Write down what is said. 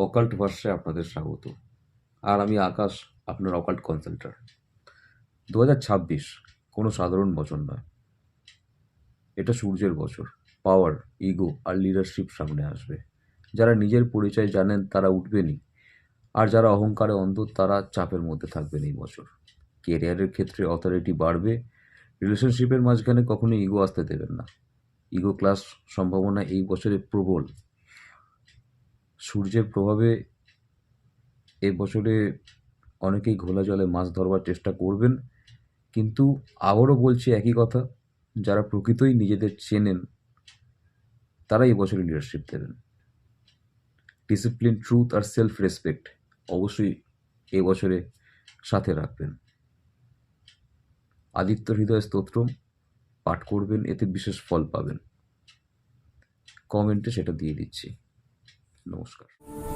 Occult ভার্সে আপনাদের স্বাগত। আর আমি আকাশ, আপনার অকাল্ট কনসাল্টার। 2026 কোনো সাধারণ বছর নয়। এটা সূর্যের বছর। পাওয়ার, ইগো আর লিডারশিপ সামনে আসবে। যারা নিজের পরিচয় জানেন তারা উঠবেনই, আর যারা অহংকারে অন্ধ তারা চাপের মধ্যে থাকবেন এই বছর। কেরিয়ারের ক্ষেত্রে অথরিটি বাড়বে। রিলেশনশিপের মাঝখানে কখনো ইগো আসতে দেবেন না। ইগো ক্লাস সম্ভাবনা এই বছরে প্রবল। সূর্যের প্রভাবে এই বছরে অনেকেই ঘোলা জলে মাছ ধরবার চেষ্টা করবেন, কিন্তু আবারও বলছি একই কথা, যারা প্রকৃতই নিজেদের চেনেন তারা এই বছরে লিডারশিপ দেবেন। ডিসিপ্লিন, ট্রুথ আর সেলফ রেসপেক্ট অবশ্যই এই বছরে সাথে রাখবেন। আদিত্য হৃদয় স্তোত্রম পাঠ করবেন, এতে বিশেষ ফল পাবেন। কমেন্টে সেটা দিয়ে দিচ্ছি। নমস্কার।